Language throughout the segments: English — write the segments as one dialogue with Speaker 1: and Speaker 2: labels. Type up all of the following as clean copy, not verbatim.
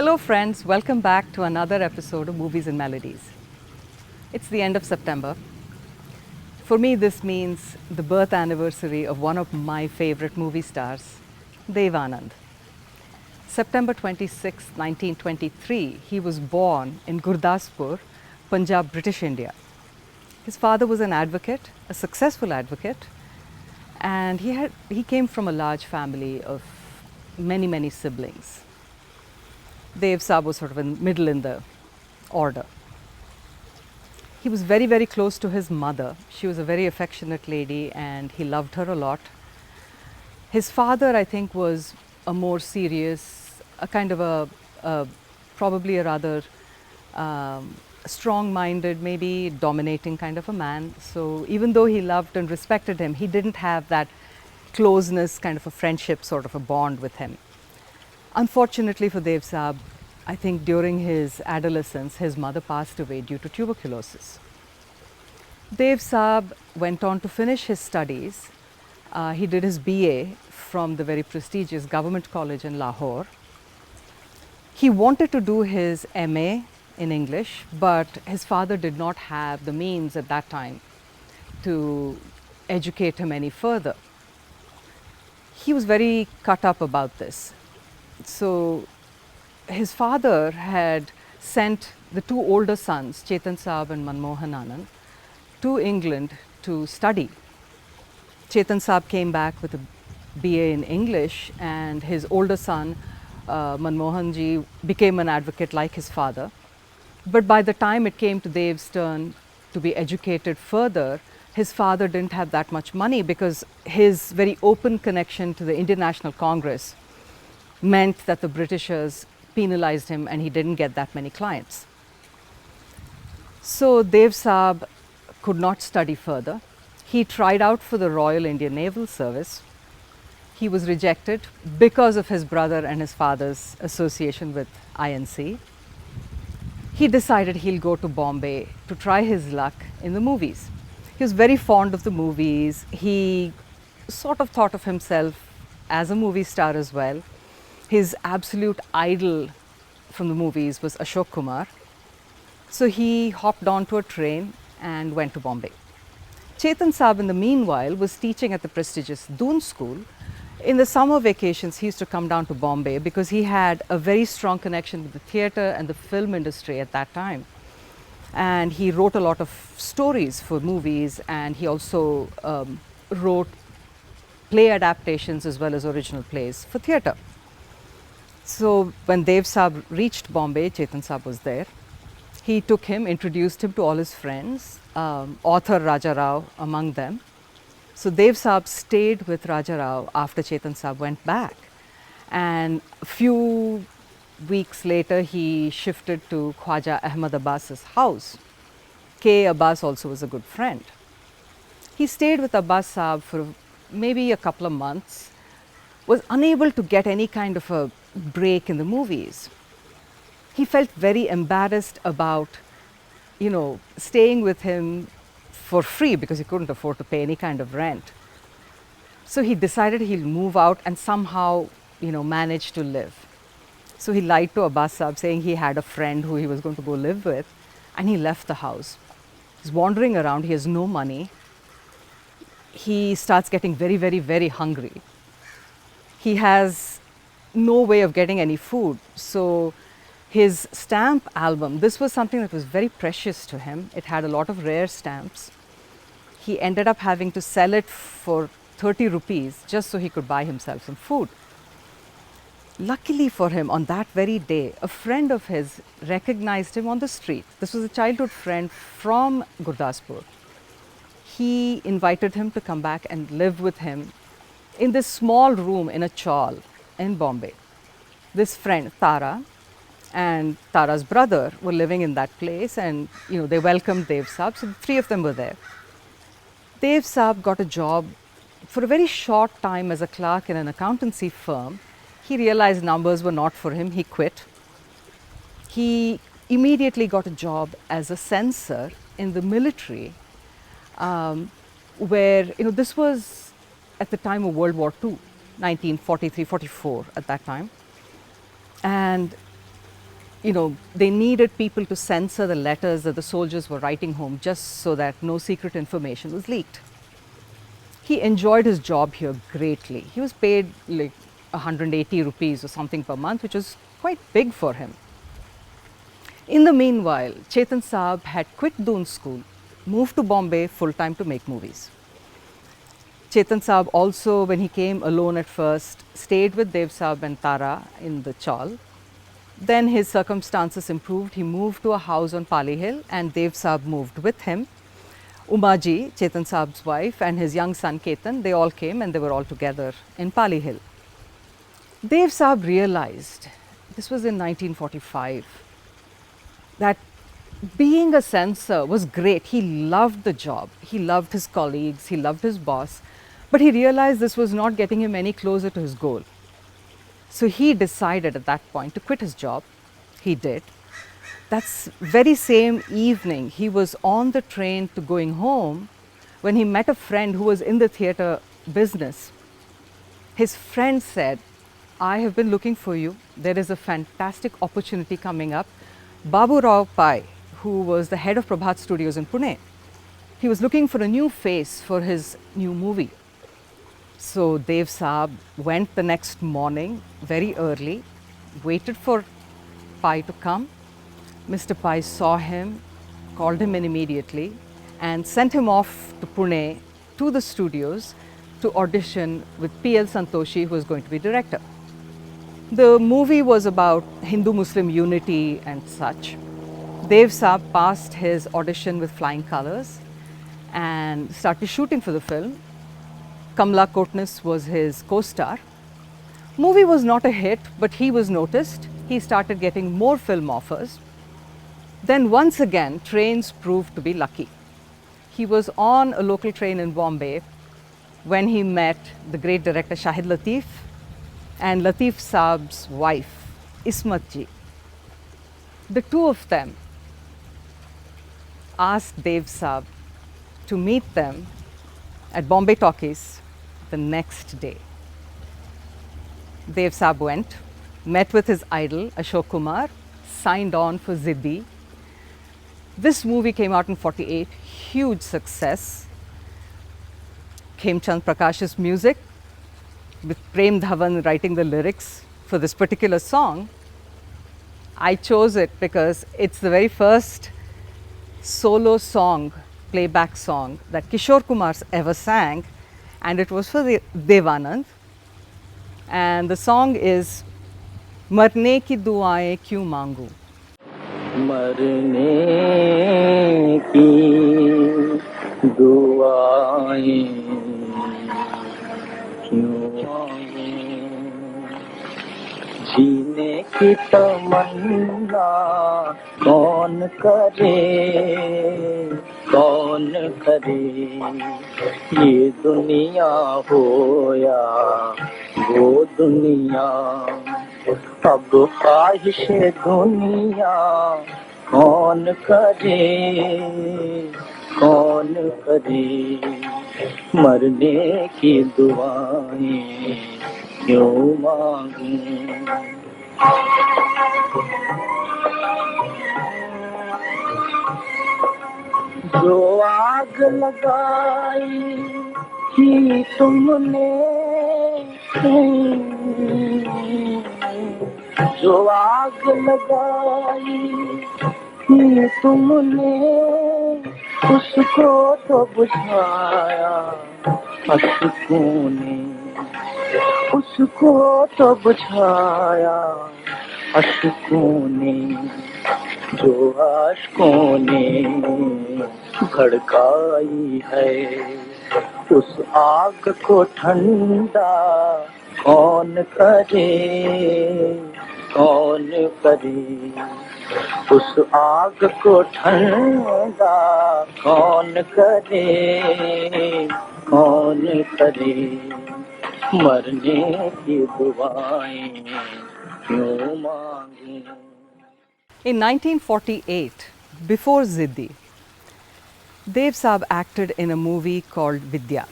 Speaker 1: Hello friends, welcome back to another episode of Movies and Melodies. It's the end of September. For me, this means the birth anniversary of one of my favorite movie stars, Dev Anand. September 26, 1923, he was born in Gurdaspur, Punjab, British India. His father was an advocate, a successful advocate, and he came from a large family of many siblings. Dev Saab was sort of in middle in the order. He was very close to his mother. She was a very affectionate lady and he loved her a lot. His father, I think, was a more serious, a kind of probably a rather strong-minded, maybe dominating kind of a man. So even though he loved and respected him, he didn't have that closeness, kind of a friendship sort of a bond with him. Unfortunately for Dev Saab, I think during his adolescence, his mother passed away due to tuberculosis. Dev Saab went on to finish his studies. He did his BA from the very prestigious government college in Lahore. He wanted to do his MA in English, but his father did not have the means at that time to educate him any further. He was very cut up about this. So his father had sent the two older sons, Chetan Saab and Manmohan Anand, to England to study. Chetan Saab came back with a BA in English, and his older son, Manmohan ji, became an advocate like his father. But by the time it came to Dev's turn to be educated further, his father didn't have that much money because his very open connection to the Indian National Congress meant that the Britishers penalized him and he didn't get that many clients. So Dev Saab could not study further. He tried out for the Royal Indian Naval Service. He was rejected because of his brother and his father's association with INC. He decided he'll go to Bombay to try his luck in the movies. He was very fond of the movies. He sort of thought of himself as a movie star as well. His absolute idol from the movies was Ashok Kumar. So he hopped onto a train and went to Bombay. Chetan Saab, in the meanwhile, was teaching at the prestigious Doon School. In the summer vacations, he used to come down to Bombay because he had a very strong connection with the theatre and the film industry at that time. And he wrote a lot of stories for movies, and he also wrote play adaptations as well as original plays for theatre. So when Dev Saab reached Bombay, Chetan Saab was there. He took him, introduced him to all his friends, author Raja Rao among them. So Dev Saab stayed with Raja Rao after Chetan Saab went back. And a few weeks later, he shifted to Khwaja Ahmad Abbas's house. K. Abbas also was a good friend. He stayed with Abbas Saab for maybe a couple of months, was unable to get any kind of a break in the movies. He felt very embarrassed about, staying with him for free because he couldn't afford to pay any kind of rent. So he decided he'll move out and somehow, manage to live. So he lied to Abbas Saab saying he had a friend who he was going to go live with, and he left the house. He's wandering around, he has no money. He starts getting very hungry. He has no way of getting any food. So his stamp album, this was something that was very precious to him. It had a lot of rare stamps. He ended up having to sell it for 30 rupees just so he could buy himself some food. Luckily for him, on that very day, a friend of his recognized him on the street. This was a childhood friend from Gurdaspur. He invited him to come back and live with him in this small room in a chawl in Bombay. This friend, Tara, and Tara's brother were living in that place, and they welcomed Dev Saab, so the three of them were there. Dev Saab got a job for a very short time as a clerk in an accountancy firm. He realized numbers were not for him, he quit. He immediately got a job as a censor in the military, where, this was at the time of World War II, 1943-44 at that time. And they needed people to censor the letters that the soldiers were writing home just so that no secret information was leaked. He enjoyed his job here greatly. He was paid like 180 rupees or something per month, which was quite big for him. In the meanwhile, Chetan Saab had quit Doon school, moved to Bombay full time to make movies. Chetan Saab also, when he came alone at first, stayed with Dev Saab and Tara in the Chawl. Then his circumstances improved. He moved to a house on Pali Hill and Dev Saab moved with him. Umaji, Chetan Saab's wife, and his young son Ketan, they all came and they were all together in Pali Hill. Dev Saab realized, this was in 1945, that being a censor was great. He loved the job, he loved his colleagues, he loved his boss, but he realized this was not getting him any closer to his goal. So he decided at that point to quit his job. He did. That's very same evening, he was on the train to going home when he met a friend who was in the theatre business. His friend said, I have been looking for you. There is a fantastic opportunity coming up. Babu Rao Pai, who was the head of Prabhat Studios in Pune, he was looking for a new face for his new movie. So Dev Saab went the next morning very early, waited for Pai to come. Mr. Pai saw him, called him in immediately and sent him off to Pune to the studios to audition with P.L. Santoshi, who was going to be director. The movie was about Hindu-Muslim unity and such. Dev Saab passed his audition with flying colours and started shooting for the film. Kamla Kotnis was his co-star. Movie was not a hit, but he was noticed. He started getting more film offers. Then once again, trains proved to be lucky. He was on a local train in Bombay when he met the great director Shahid Latif and Latif Saab's wife, Ismat ji. The two of them asked Dev Saab to meet them at Bombay Talkies the next day. Dev Saab went, met with his idol Ashok Kumar, signed on for Ziddi. This movie came out in 48, huge success. Khemchand Prakash's music, with Prem Dhawan writing the lyrics for this particular song. I chose it because it's the very first solo song, playback song that Kishore Kumar ever sang, and it was for Dev Anand. And the song is Marne ki duaएं क्यों मांगू.
Speaker 2: मरने की दुआएं क्यों मांगूं, जीने की तमन्ना कौन करे, कौन करे, ये दुनिया हो या वो दुनिया, अब ख्वाहिश दुनिया कौन करे, कौन करे, मरने की दुआएं क्यों मांगूं. जो आग लगाई कि तुमने, जो आग लगाई कि तुमने, उसको तो बुझाया अश्कों ने, उसको तो बुझाया अश्कों ने, जो आशिकों ने भड़काई है, उस आग को ठंडा कौन करे, कौन करे, उस आग को ठंडा कौन करे, कौन करे, मरने की दुआएं क्यों मांगूं.
Speaker 1: In 1948, before Ziddi, Dev Saab acted in a movie called Vidya.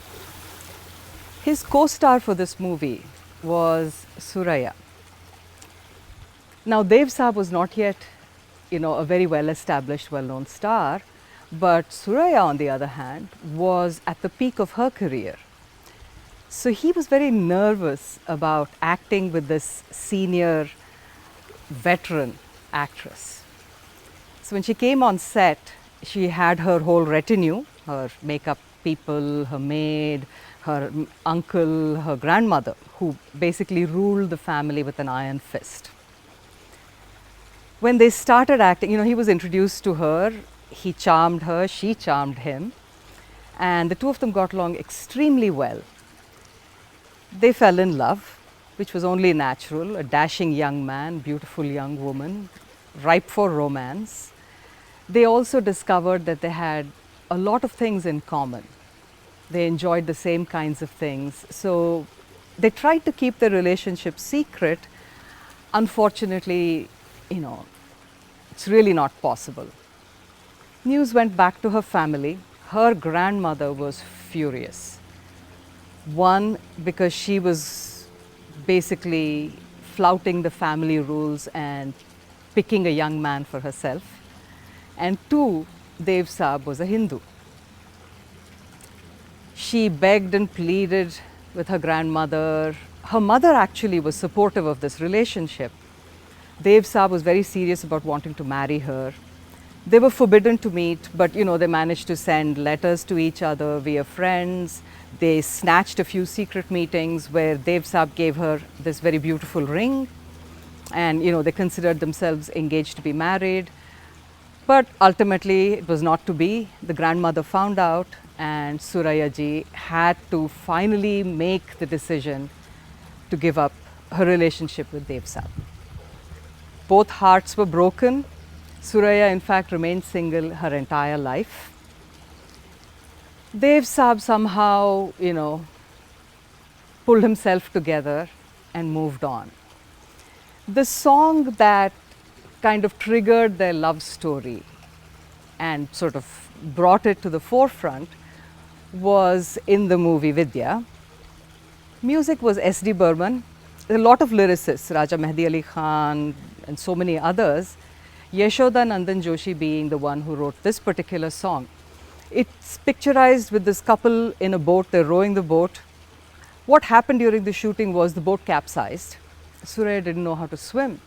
Speaker 1: His co-star for this movie was Suraya. Now, Dev Saab was not yet, a very well-established, well-known star, but Suraya, on the other hand, was at the peak of her career. So he was very nervous about acting with this senior, veteran actress. So when she came on set, she had her whole retinue, her makeup people, her maid, her uncle, her grandmother, who basically ruled the family with an iron fist. When they started acting, he was introduced to her, he charmed her, she charmed him, and the two of them got along extremely well. They fell in love, which was only natural, a dashing young man, beautiful young woman, ripe for romance. They also discovered that they had a lot of things in common. They enjoyed the same kinds of things. So they tried to keep their relationship secret. Unfortunately, it's really not possible. News went back to her family. Her grandmother was furious. One, because she was basically flouting the family rules and picking a young man for herself. And two, Dev Saab was a Hindu. She begged and pleaded with her grandmother. Her mother actually was supportive of this relationship. Dev Saab was very serious about wanting to marry her. They were forbidden to meet, but they managed to send letters to each other via friends. They snatched a few secret meetings where Dev Saab gave her this very beautiful ring, and they considered themselves engaged to be married. But ultimately, it was not to be. The grandmother found out, and Suraya ji had to finally make the decision to give up her relationship with Dev Saab. Both hearts were broken. Suraya, in fact, remained single her entire life. Dev Saab somehow, pulled himself together and moved on. The song that kind of triggered their love story and sort of brought it to the forefront was in the movie Vidya. Music was S.D. Burman. A lot of lyricists, Raja Mehdi Ali Khan and so many others, Yashoda Nandan Joshi being the one who wrote this particular song. It's picturized with this couple in a boat, they're rowing the boat. What happened during the shooting was the boat capsized. Suraya didn't know how to swim.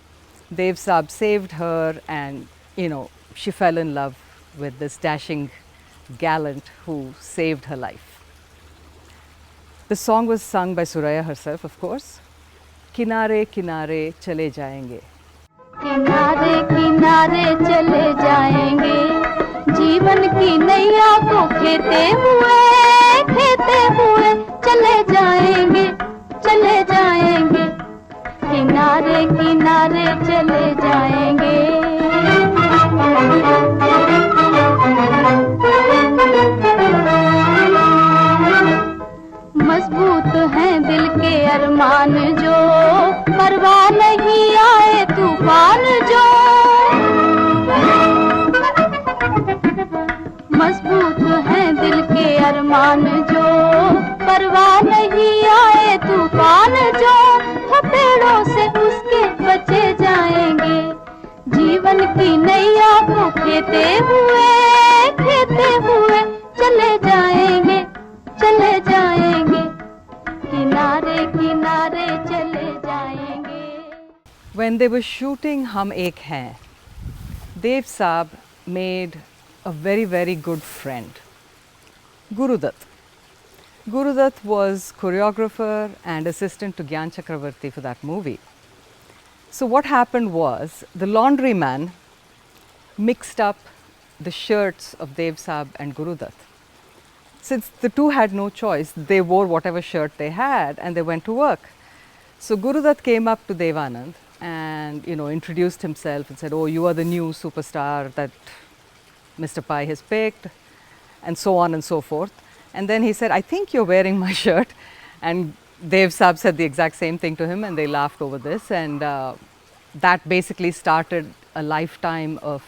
Speaker 1: Dev Saab saved her, and she fell in love with this dashing gallant who saved her life. The song was sung by Suraya herself, of course. Kinare kinare chale jayenge.
Speaker 3: किनारे किनारे चले जाएंगे जीवन की नैया को खेते हुए चले जाएंगे किनारे किनारे चले जाएंगे मजबूत हैं दिल के अरमान जो परवाह नहीं आए तूफान जो मजबूत हैं दिल के अरमान जो परवाह नहीं आए तूफान जो थपेड़ों से उसके बचे जाएंगे जीवन की नैया को खेते हुए चले जाएंगे किनारे किनारे चले जाएंगे.
Speaker 1: When they were shooting Hum Ek Hain, Dev Saab made a very, very good friend, Guru Dutt. Guru Dutt was choreographer and assistant to Gyan Chakravarti for that movie. So what happened was, the laundryman mixed up the shirts of Dev Saab and Guru Dutt. Since the two had no choice, they wore whatever shirt they had and they went to work. So Guru Dutt came up to Dev Anand and introduced himself and said, "Oh, you are the new superstar that Mr. Pai has picked," and so on and so forth. And then he said, "I think you're wearing my shirt." And Dev Saab said the exact same thing to him, and they laughed over this. And that basically started a lifetime of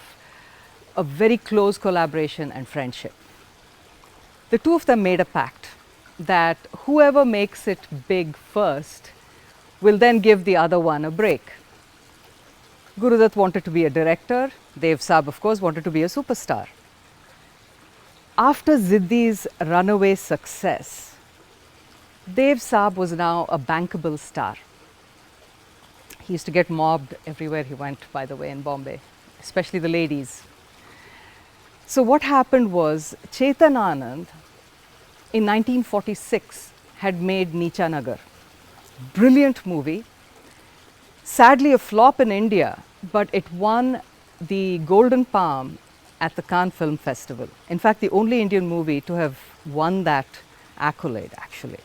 Speaker 1: a very close collaboration and friendship. The two of them made a pact that whoever makes it big first will then give the other one a break. Gurudutt wanted to be a director. Dev Saab, of course, wanted to be a superstar. After Ziddi's runaway success, Dev Saab was now a bankable star. He used to get mobbed everywhere he went, by the way, in Bombay, especially the ladies. So what happened was, Chetan Anand in 1946 had made Neecha Nagar. Brilliant movie. Sadly a flop in India, but it won the Golden Palm at the Cannes Film Festival. In fact, the only Indian movie to have won that accolade, actually.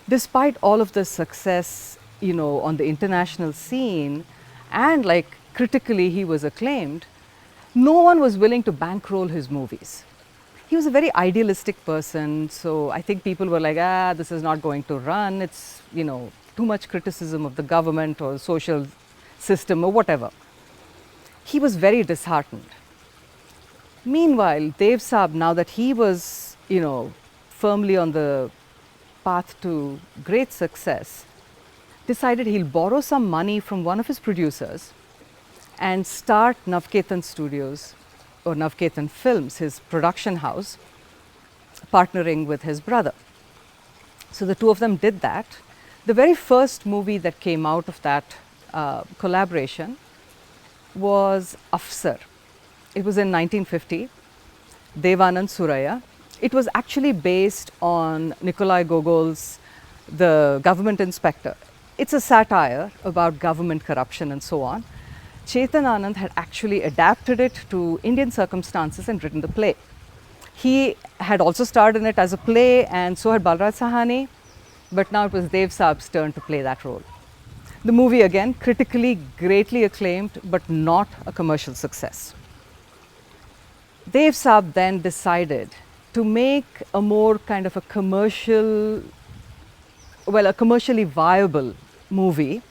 Speaker 1: Despite all of the success, you know, on the international scene, and like critically he was acclaimed, no one was willing to bankroll his movies. He was a very idealistic person, so I think people were like, this is not going to run, it's, you know, too much criticism of the government or social system or whatever. He was very disheartened. Meanwhile, Dev Saab, now that he was, you know, firmly on the path to great success, decided he'll borrow some money from one of his producers and start Navketan Studios or Navketan Films, his production house, partnering with his brother. So the two of them did that. The very first movie that came out of that collaboration was Afsar. It was in 1950, Devanand Suraya. It was actually based on Nikolai Gogol's The Government Inspector. It's a satire about government corruption and so on. Chetan Anand had actually adapted it to Indian circumstances and written the play. He had also starred in it as a play, and so had Balraj Sahani, but now it was Dev Saab's turn to play that role. The movie, again, critically greatly acclaimed, but not a commercial success. Dev Saab then decided to make a more kind of a commercially viable movie,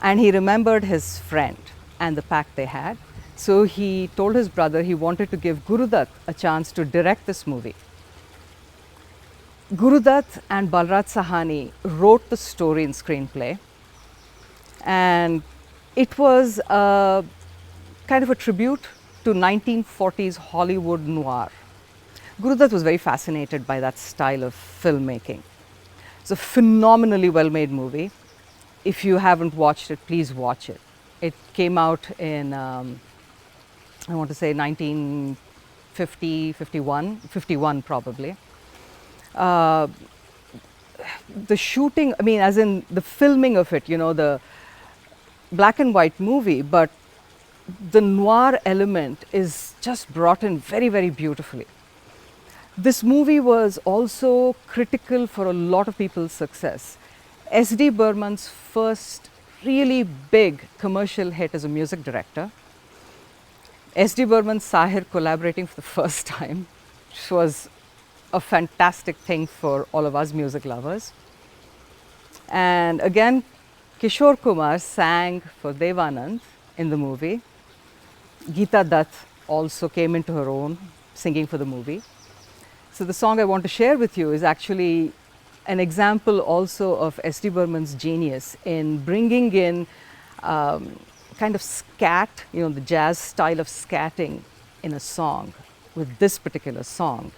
Speaker 1: and he remembered his friend and the pact they had. So he told his brother he wanted to give Gurudutt a chance to direct this movie. Gurudutt and Balraj Sahani wrote the story and screenplay, and it was a kind of a tribute to 1940s Hollywood noir. Gurudutt was very fascinated by that style of filmmaking. It's a phenomenally well-made movie. If you haven't watched it, please watch it. It came out in, I want to say 1950, 51 probably. The shooting, I mean, as in the filming of it, you know, the black and white movie, but the noir element is just brought in very, very beautifully. This movie was also critical for a lot of people's success. S.D. Burman's first really big commercial hit as a music director. S.D. Burman Sahir collaborating for the first time, which was a fantastic thing for all of us music lovers. And again, Kishore Kumar sang for Devanand in the movie. Geeta Dutt also came into her own singing for the movie. So the song I want to share with you is actually an example also of S.D. Burman's genius in bringing in kind of scat, you know, the jazz style of scatting in a song with this particular song.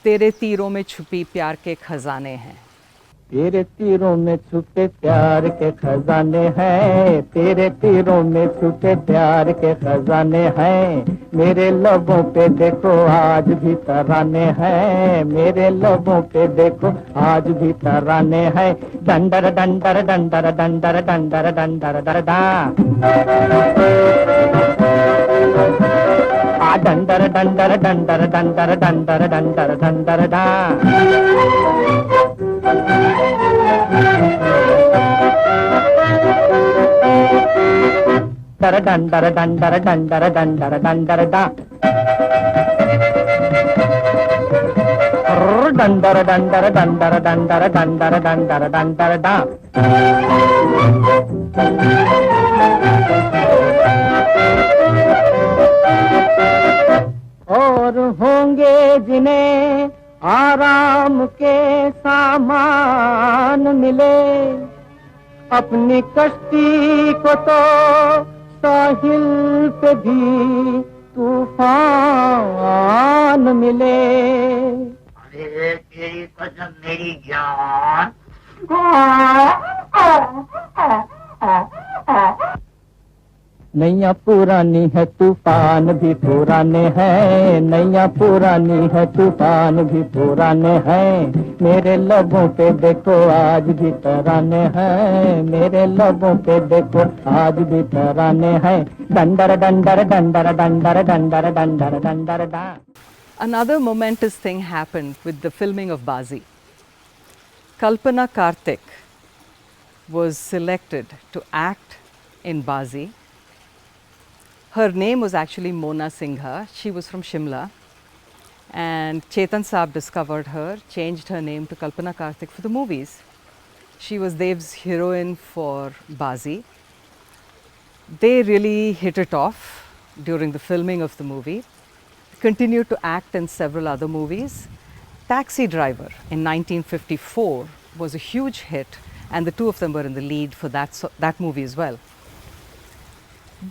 Speaker 1: तेरे तीरों में छुपी प्यार के खजाने हैं.
Speaker 2: तेरे तीरों में छुपे प्यार के खजाने हैं, तेरे तीरों में छुपे प्यार के खजाने हैं, मेरे लबों पे देखो आज भी तराने हैं, मेरे लबों पे देखो आज भी तराने हैं, डंडर डंडर डंडर डंडर डंडर डंडर डरडा आ डंडर डंडर डंडर डंडर डंडर डंडर डंडर डा. डंडर डंडर डंडर डंडर डंडर डा. डंडर डंडर डंडर डंडर डंडर डंडर डंडर डा. और होंगे जिन्हें आराम के सामान मिले, अपनी कश्ती को तो साहिल पे भी तूफान मिले।
Speaker 4: अरे तेरी कसम मेरी जान।
Speaker 2: नैया पुरानी है तूफान भी पुराने हैं, नैया पुरानी है तूफान भी पुराने हैं। मेरे लबों पे देखो आज भी तराने हैं, मेरे लबों पे देखो आज भी तराने हैं। डंडर डंडर डंडर डंडर डंडर डंडर डंडर डा।
Speaker 1: Another momentous thing happened with the filming of Bazi. Kalpana Karthik was selected to act in Bazi. Her name was actually Mona Singha. She was from Shimla. And Chetan Saab discovered her, changed her name to Kalpana Karthik for the movies. She was Dev's heroine for Bazi. They really hit it off during the filming of the movie. Continued to act in several other movies. Taxi Driver in 1954 was a huge hit, and the two of them were in the lead for that movie as well.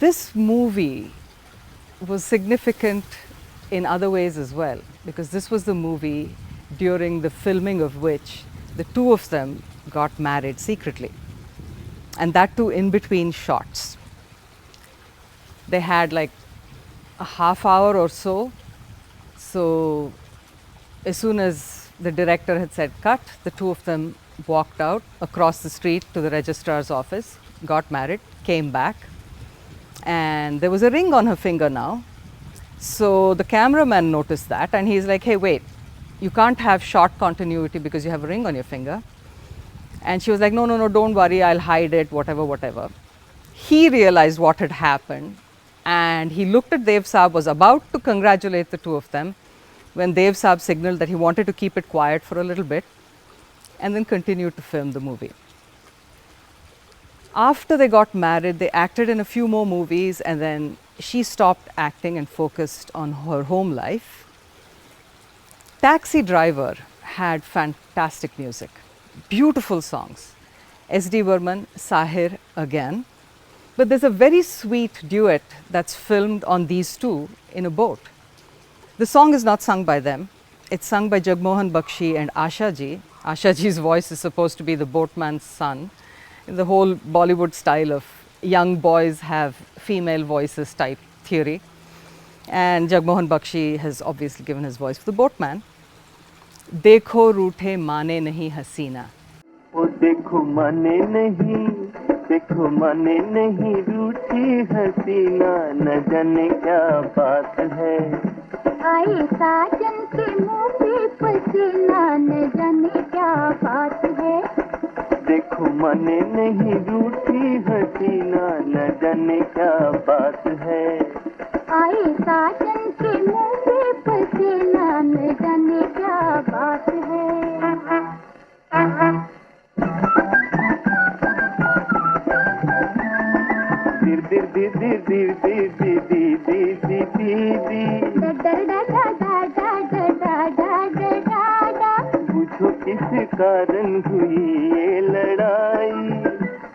Speaker 1: This movie was significant in other ways as well, because this was the movie during the filming of which the two of them got married secretly, and that too in between shots. They had like a half hour or so. So as soon as the director had said cut, the two of them walked out across the street to the registrar's office, got married, came back, and there was a ring on her finger now. So the cameraman noticed that, and he's like, hey, wait, you can't have short continuity because you have a ring on your finger. And she was like, no, no, no, don't worry, I'll hide it, whatever, whatever. He realized what had happened, and he looked at Dev Saab, was about to congratulate the two of them, when Dev Saab signaled that he wanted to keep it quiet for a little bit, and then continued to film the movie. After they got married, they acted in a few more movies, and then she stopped acting and focused on her home life. Taxi Driver had fantastic music, beautiful songs. S.D. Burman, Sahir again. But there's a very sweet duet that's filmed on these two in a boat. The song is not sung by them. It's sung by Jagmohan Bakshi and Asha Ji. Asha Ji's voice is supposed to be the boatman's son. In the whole Bollywood style of young boys have female voices type theory. And Jagmohan Bakshi has obviously given his voice for the boatman. Dekho रूठे माने नहीं हसीना.
Speaker 2: ओ देखो माने नहीं रूठी हसीना, न जाने क्या बात है.
Speaker 3: आए साजन के मुंह पे पसीना, न जाने क्या बात है.
Speaker 2: देखो माने नहीं रूठी हसीना, न जाने क्या बात है.
Speaker 3: आए साजन के मुंह पे पसीना, न जाने क्या बात है.
Speaker 2: पूछो किस कारण हुई ये लड़ाई,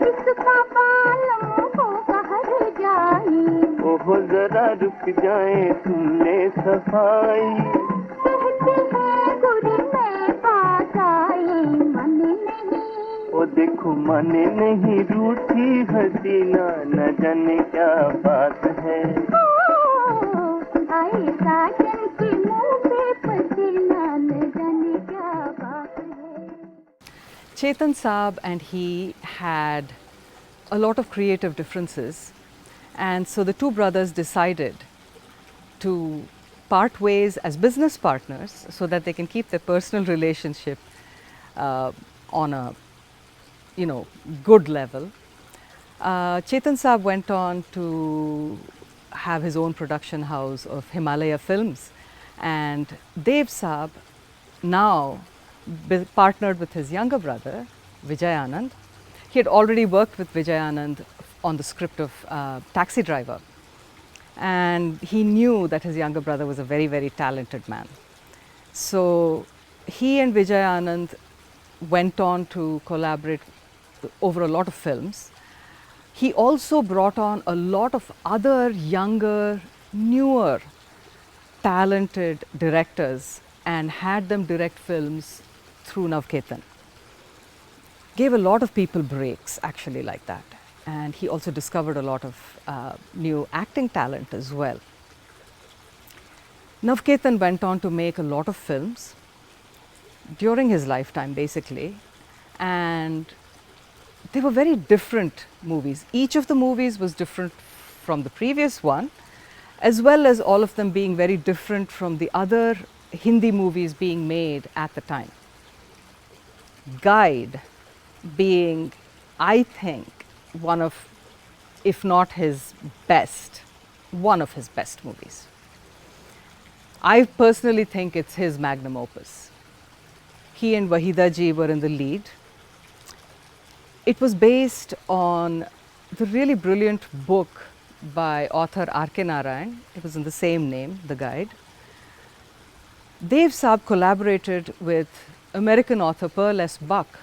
Speaker 3: इसका बालम को कहर जाई.
Speaker 2: ओहो जरा रुक जाए तुमने सफाई.
Speaker 3: कहते हैं गुरी में पास आई, मन नहीं.
Speaker 2: ओ देखो माने नहीं रूठी हसीना, न जाने क्या बात है.
Speaker 3: आए साजन के मुंह पे पसीना, न जाने क्या बात है.
Speaker 1: Chetan Saab and he had a lot of creative differences, and so the two brothers decided to part ways as business partners so that they can keep their personal relationship on a good level. Chetan Saab went on to have his own production house of Himalaya Films, and Dev Saab now partnered with his younger brother Vijay Anand. He had already worked with Vijay Anand on the script of Taxi Driver, and he knew that his younger brother was a very, very talented man. So he and Vijay Anand went on to collaborate over a lot of films. He also brought on a lot of other younger, newer, talented directors and had them direct films through Navketan. Gave a lot of people breaks actually like that. And he also discovered a lot of new acting talent as well. Navketan went on to make a lot of films during his lifetime basically, and they were very different movies. Each of the movies was different from the previous one, as well as all of them being very different from the other Hindi movies being made at the time. Guide being, I think, one of, if not his best, one of his best movies. I personally think it's his magnum opus. He and Wahida ji were in the lead. It was based on the really brilliant book by author R.K. Narayan. It was in the same name, The Guide. Dev Saab collaborated with American author Pearl S. Buck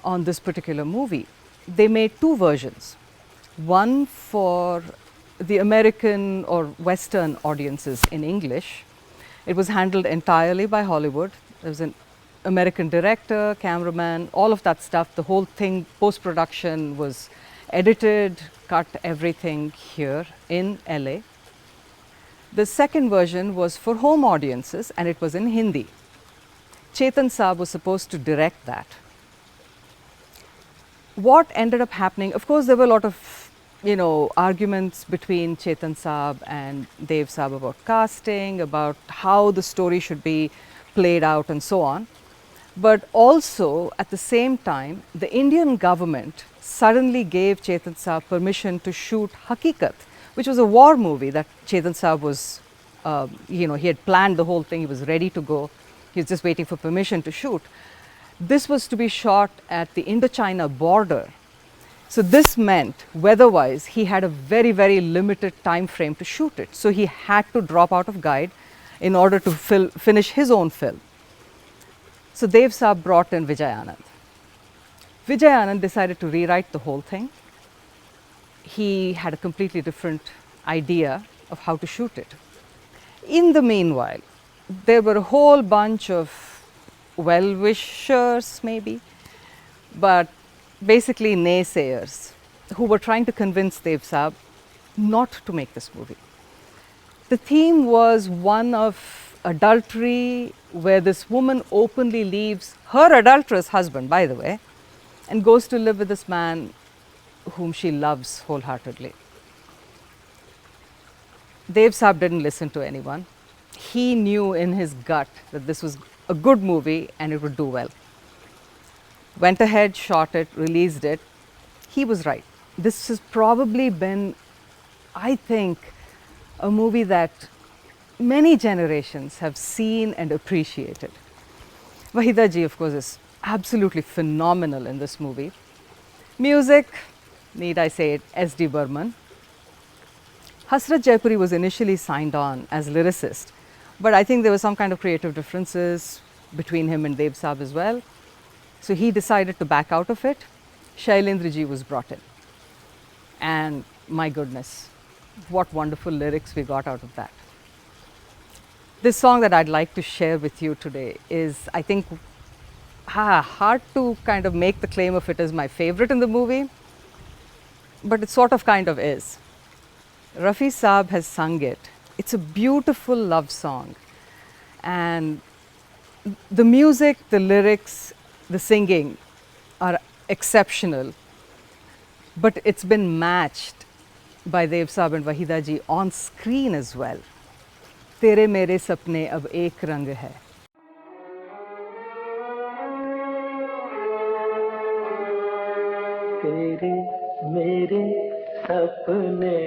Speaker 1: on this particular movie. They made two versions, one for the American or Western audiences in English. It was handled entirely by Hollywood. There was an American director, cameraman, all of that stuff. The whole thing, post-production was edited, cut, everything here in LA. The second version was for home audiences and it was in Hindi. Chetan Saab was supposed to direct that. What ended up happening, of course, there were a lot of arguments between Chetan Saab and Dev Saab about casting, about how the story should be played out and so on. But also at the same time, the Indian government suddenly gave Chetan Saab permission to shoot Hakikat, which was a war movie that Chetan Saab was, he had planned the whole thing, he was ready to go, he was just waiting for permission to shoot. This was to be shot at the Indochina border. So this meant, weather-wise, he had a very, very limited time frame to shoot it. So he had to drop out of Guide in order to finish his own film. So Dev Saab brought in Vijay Anand. Vijay Anand decided to rewrite the whole thing. He had a completely different idea of how to shoot it. In the meanwhile, there were a whole bunch of well-wishers maybe, but basically naysayers who were trying to convince Dev Saab not to make this movie. The theme was one of adultery, where this woman openly leaves her adulterous husband, by the way, and goes to live with this man whom she loves wholeheartedly. Dev Saab didn't listen to anyone. He knew in his gut that this was a good movie and it would do well. Went ahead, shot it, released it. He was right. This has probably been, I think, a movie that many generations have seen and appreciated. Wahida ji, of course, is absolutely phenomenal in this movie. Music, need I say it, S.D. Burman. Hasrat Jaipuri was initially signed on as lyricist, but I think there were some kind of creative differences between him and Dev Saab as well. So he decided to back out of it. Shailendra ji was brought in. And my goodness, what wonderful lyrics we got out of that. This song that I'd like to share with you today is, I think, hard to kind of make the claim of it as my favorite in the movie, but it sort of kind of is. Rafi Saab has sung it. It's a beautiful love song. And the music, the lyrics, the singing are exceptional, but it's been matched by Dev Saab and Wahida ji on screen as well. तेरे मेरे सपने अब एक रंग है.
Speaker 2: तेरे मेरे सपने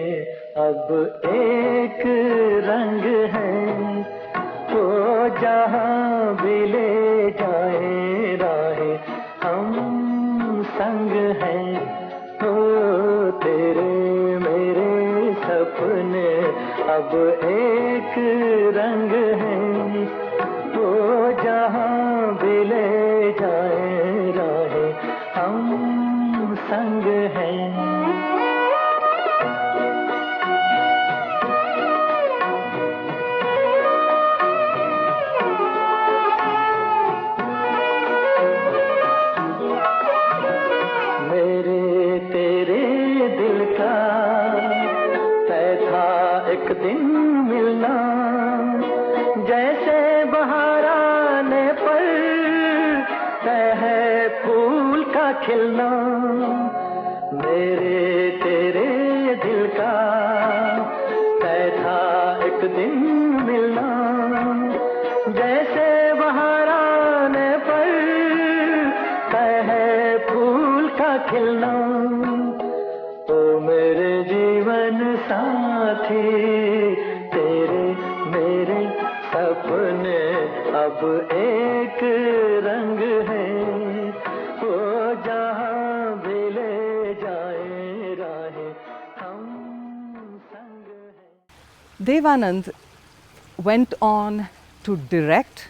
Speaker 2: अब एक रंग है, वो जहाँ भी ले जाए राहे हम संग हैं. हो तेरे मेरे सपने अब एक रंग है, वो जहाँ भी ले जाए राहे हम बाहर आने पर तय है फूल का खिलना, मेरे तेरे दिल का तय था एक दिन मिलना। जैसे बाहर आने पर तय है फूल का खिलना, ओ मेरे जीवन साथी तेरे मेरे सपने अब एक रंग है, वो जहाँ भी ले जाए राहें हम संग हैं।
Speaker 1: Dev Anand went on to direct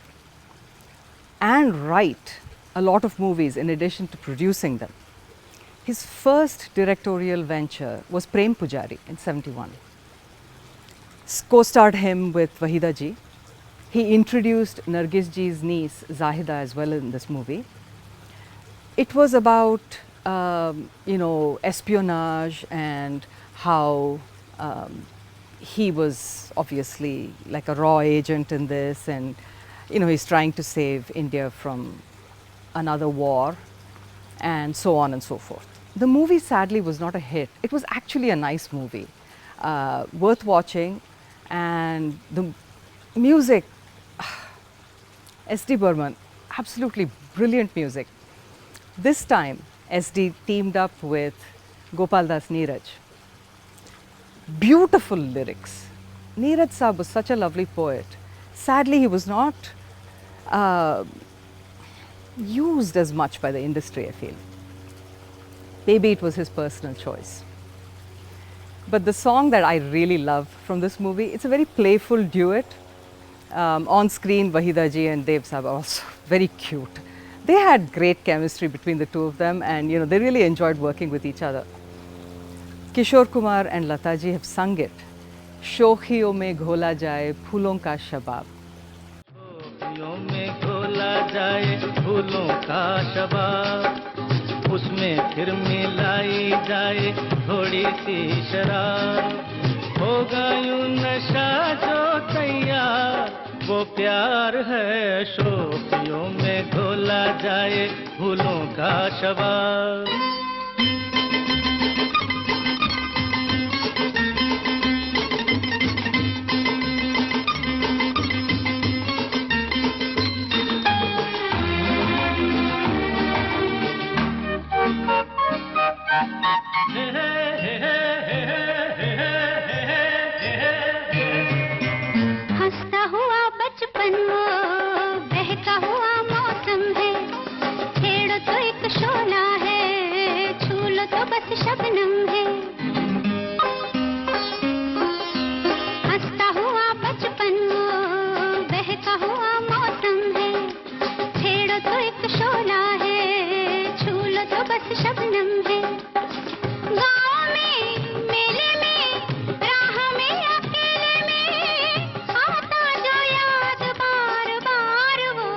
Speaker 1: and write a lot of movies in addition to producing them. His first directorial venture was Prem Pujari in '71. Co-starred him with Wahida ji. He introduced Nargis ji's niece Zahida as well in this movie. It was about espionage and how he was obviously like a raw agent in this, and he's trying to save India from another war and so on and so forth. The movie sadly was not a hit. It was actually a nice movie, worth watching, and the music, S.D. Burman, absolutely brilliant music. This time S.D. teamed up with Gopal Das Neeraj. Beautiful lyrics. Neeraj Saab was such a lovely poet. Sadly, he was not used as much by the industry, I feel. Maybe it was his personal choice. But the song that I really love from this movie, it's a very playful duet. On screen, Wahida ji and Dev Saab are also very cute. They had great chemistry between the two of them, and they really enjoyed working with each other. Kishore Kumar and Lata ji have sung it. Shokhiyon mein ghola jaye phoolon ka shabab.
Speaker 2: शोखियों में घोला जाए फूलों का शबाब, उसमें फिर मिलाई जाए थोड़ी सी शराब, होगा यूं नशा जो तैयार, वो प्यार है। शोखियों में घोला जाए फूलों का शबाब।
Speaker 3: हंसता हुआ बचपन वो बहका हुआ मौसम है, छेड़ो तो एक शोला है, छू लो तो बस शबनम है। हंसता हुआ बचपन वो बहका हुआ मौसम है, छेड़ो तो एक शोला है, छू लो तो बस शबनम है। गाँव में मेले में राह में अकेले में आता जो याद बार बार, वो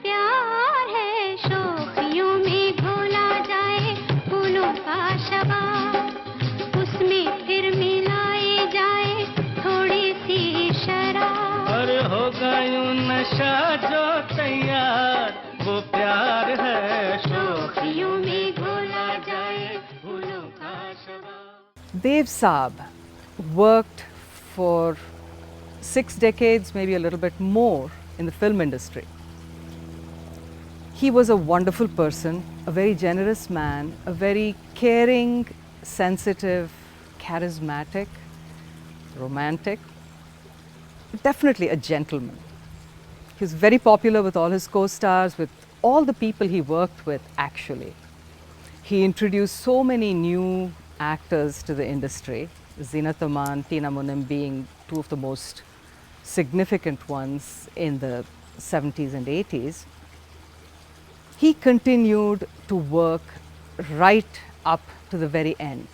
Speaker 3: प्यार है। शोखियों में घोला जाए फूलों का शबाब, उसमें फिर मिलाई जाए थोड़ी सी शराब,
Speaker 2: और होगा यूं नशा जो तैयार, वो प्यार है।
Speaker 3: शोखियों में घोला जाए फूलों का शबाब।
Speaker 1: Dev Saab worked for 6 decades, maybe a little bit more, in the film industry. He was a wonderful person, a very generous man, a very caring, sensitive, charismatic, romantic, definitely a gentleman. He was very popular with all his co-stars, with all the people he worked with actually. He introduced so many new actors to the industry, Zeenat Aman, Tina Munim being two of the most significant ones in the 70s and 80s. He continued to work right up to the very end.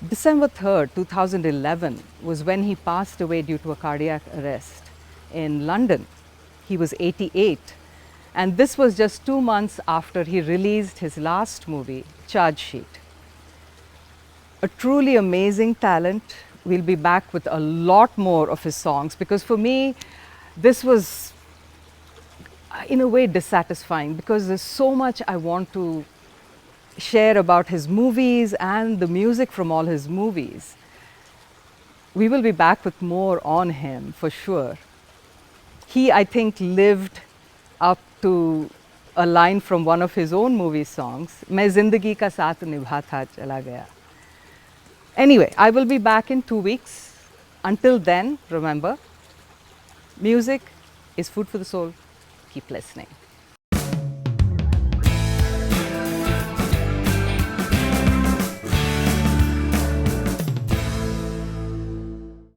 Speaker 1: December 3rd, 2011 was when he passed away due to a cardiac arrest in London. He was 88, and this was just 2 months after he released his last movie, Charge Sheet. A truly amazing talent. We'll be back with a lot more of his songs, because for me, this was in a way dissatisfying because there's so much I want to share about his movies and the music from all his movies. We will be back with more on him for sure. He, I think, lived up to a line from one of his own movie songs, "मैं ज़िंदगी का साथ निभा था चला गया." Anyway, I will be back in 2 weeks. Until then, remember, music is food for the soul. Keep listening.